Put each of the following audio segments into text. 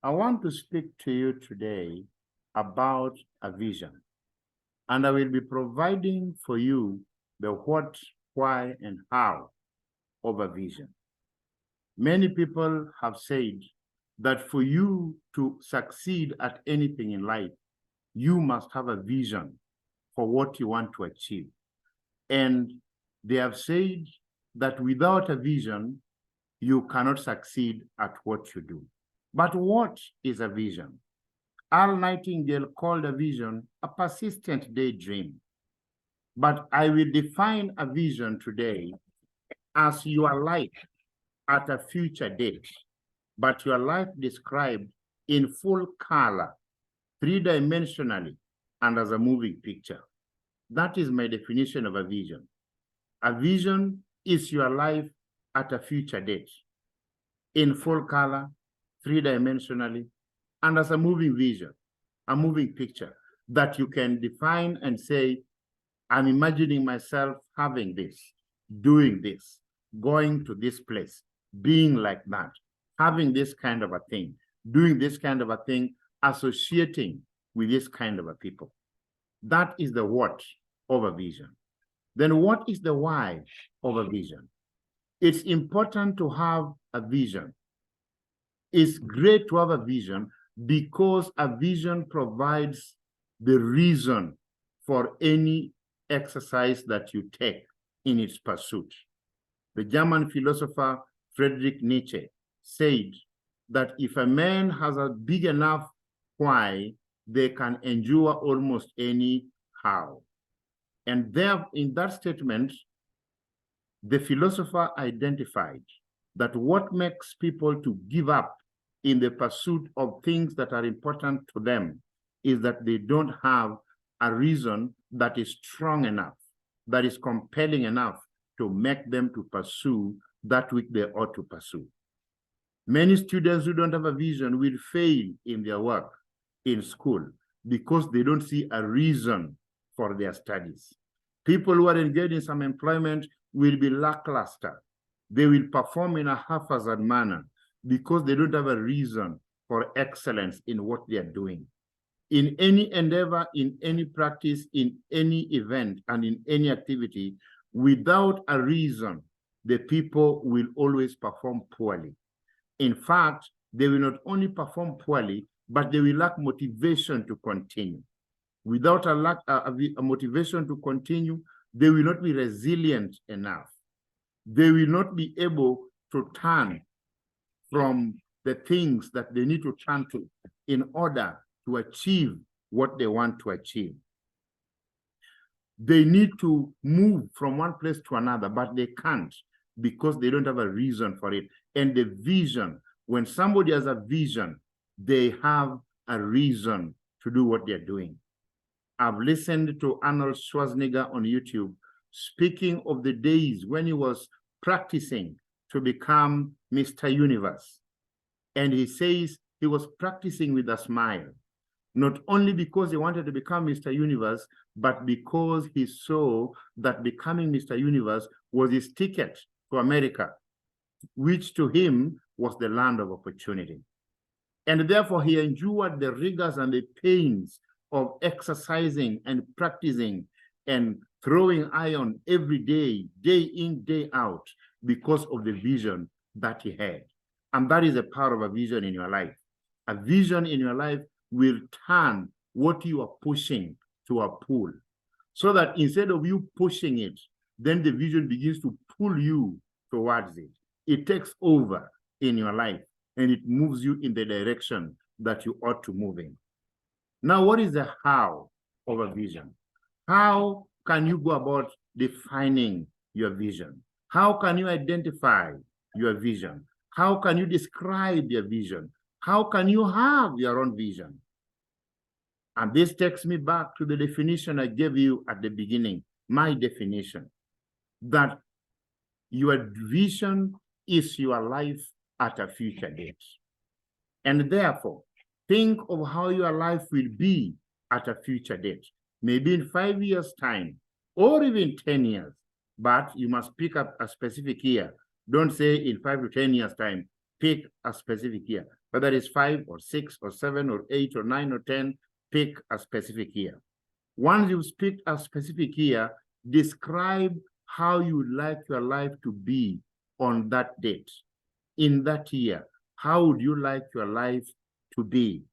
I want to speak to you today about a vision, and I will be providing for you the what, why, and how of a vision. Many people have said that for you to succeed at anything in life, you must have a vision for what you want to achieve. And they have said that without a vision, you cannot succeed at what you do. But what is a vision? Al Nightingale called a vision a persistent daydream. But I will define a vision today as your life at a future date, but your life described in full color, three-dimensionally, and as a moving picture. That is my definition of a vision. A vision is your life at a future date, in full color, three-dimensionally, and as a moving vision, a moving picture that you can define and say, I'm imagining myself having this, doing this, going to this place, being like that, having this kind of a thing, doing this kind of a thing, associating with this kind of a people. That is the what of a vision. Then what is the why of a vision? It's important to have a vision. It's great to have a vision because a vision provides the reason for any exercise that you take in its pursuit. The German philosopher Friedrich Nietzsche said that if a man has a big enough why, they can endure almost any how. And there, in that statement, the philosopher identified that what makes people to give up in the pursuit of things that are important to them is that they don't have a reason that is strong enough, that is compelling enough to make them to pursue that which they ought to pursue. Many students who don't have a vision will fail in their work in school because they don't see a reason for their studies. People who are engaged in some employment will be lackluster. They will perform in a haphazard manner because they don't have a reason for excellence in what they are doing. In any endeavor, in any practice, in any event, and in any activity, without a reason, the people will always perform poorly. In fact, they will not only perform poorly, but they will lack motivation to continue. Without a motivation to continue, they will not be resilient enough. They will not be able to turn from the things that they need to turn to in order to achieve what they want to achieve. They need to move from one place to another, but they can't because they don't have a reason for it. And the vision, when somebody has a vision, they have a reason to do what they're doing. I've listened to Arnold Schwarzenegger on YouTube speaking of the days when he was practicing to become Mr. Universe. And he says he was practicing with a smile, not only because he wanted to become Mr. Universe, but because he saw that becoming Mr. Universe was his ticket to America, which to him was the land of opportunity. And therefore, he endured the rigors and the pains of exercising and practicing and throwing iron every day, day in, day out, because of the vision that he had. And that is the power of a vision in your life. A vision in your life will turn what you are pushing to a pull, so that instead of you pushing it, then the vision begins to pull you towards it. It takes over in your life and it moves you in the direction that you ought to move in. Now, what is the how of a vision? How can you go about defining your vision? How can you identify your vision? How can you describe your vision? How can you have your own vision? And this takes me back to the definition I gave you at the beginning, my definition, that your vision is your life at a future date. And therefore, think of how your life will be at a future date, maybe in 5 years' time, or even 10 years. But you must pick up a specific year. Don't say in 5 to 10 years' time. pick a specific year, whether it's 5 or 6 or 7 or 8 or 9 or 10, pick a specific year. Once you've picked a specific year, describe how you would like your life to be on that date. In that year, how would you like your life to be?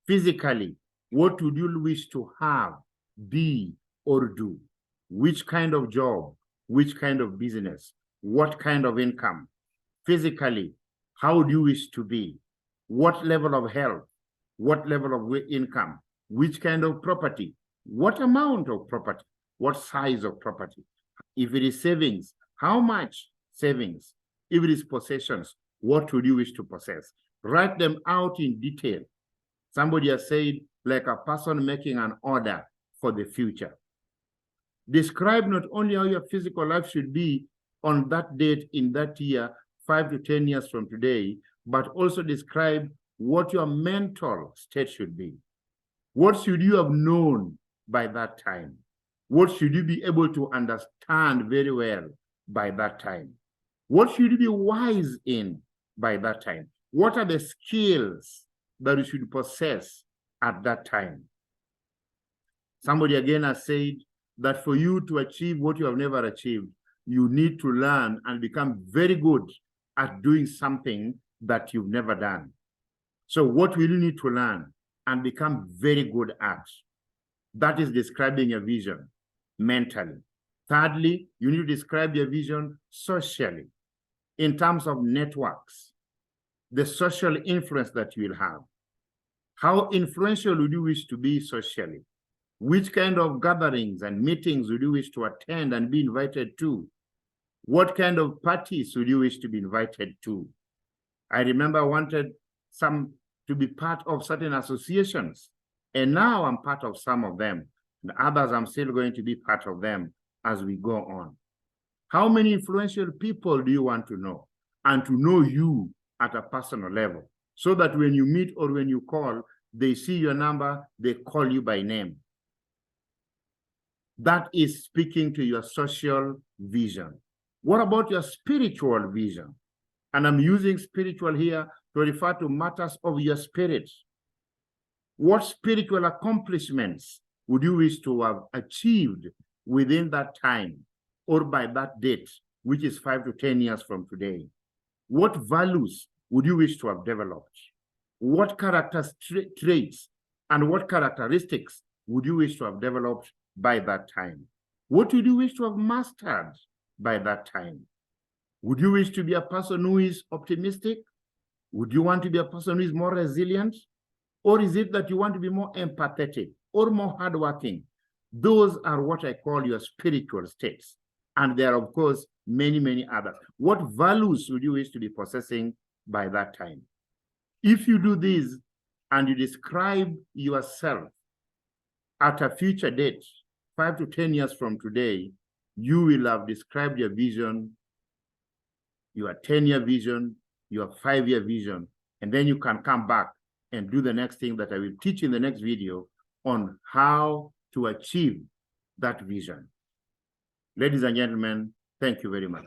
Physically, what would you wish to have, be, or do? Which kind of job? Which kind of business? What kind of income? Physically, how would you wish to be? What level of health? What level of income? Which kind of property? What amount of property? What size of property? If it is savings, how much savings? If it is possessions, what would you wish to possess? Write them out in detail. Somebody has said, like a person making an order for the future. Describe not only how your physical life should be on that date in that year, 5 to 10 years from today, but also describe what your mental state should be. What should you have known by that time? What should you be able to understand very well by that time? What should you be wise in by that time? What are the skills that you should possess at that time? Somebody again has said that for you to achieve what you have never achieved, you need to learn and become very good at doing something that you've never done. So what will you need to learn and become very good at? That is describing your vision mentally. Thirdly, you need to describe your vision socially in terms of networks, the social influence that you will have. How influential would you wish to be socially? Which kind of gatherings and meetings would you wish to attend and be invited to? What kind of parties would you wish to be invited to? I remember I wanted some to be part of certain associations, and now I'm part of some of them. And others, I'm still going to be part of them as we go on. How many influential people do you want to know? And to know you at a personal level, so that when you meet or when you call, they see your number, they call you by name. That is speaking to your social vision. What about your spiritual vision? And I'm using spiritual here to refer to matters of your spirit. What spiritual accomplishments would you wish to have achieved within that time or by that date, which is 5 to 10 years from today? What values would you wish to have developed? What character traits and what characteristics would you wish to have developed by that time? What would you wish to have mastered by that time? Would you wish to be a person who is optimistic? Would you want to be a person who is more resilient? Or is it that you want to be more empathetic or more hardworking? Those are what I call your spiritual states. And there are, of course, many, many others. What values would you wish to be possessing by that time? If you do this and you describe yourself at a future date, 5 to 10 years from today, you will have described your vision, your 10-year vision, your 5-year vision, and then you can come back and do the next thing that I will teach in the next video on how to achieve that vision. Ladies and gentlemen, thank you very much.